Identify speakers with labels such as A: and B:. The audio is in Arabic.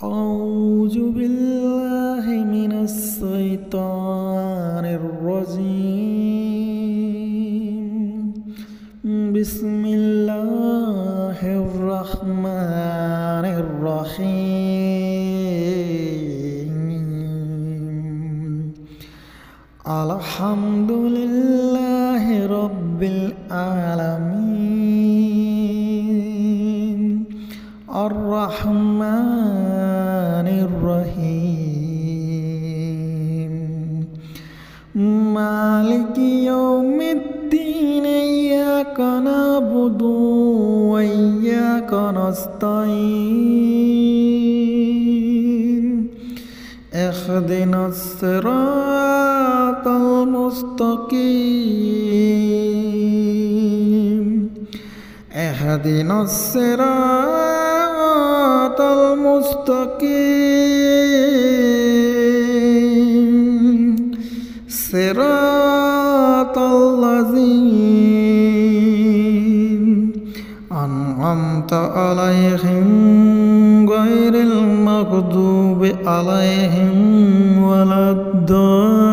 A: أعوذ بالله من الشيطان الرجيم. بسم الله الرحمن الرحيم. الحمد لله رب العالمين الرحمن الرحيم مالك يوم الدين. إياك نعبد وإياك نستعين. اهدنا الصراط المستقيم. اهدنا الصراط المستقيم صراط الذين أنعمت عليهم غير المغضوب عليهم ولا الضالين.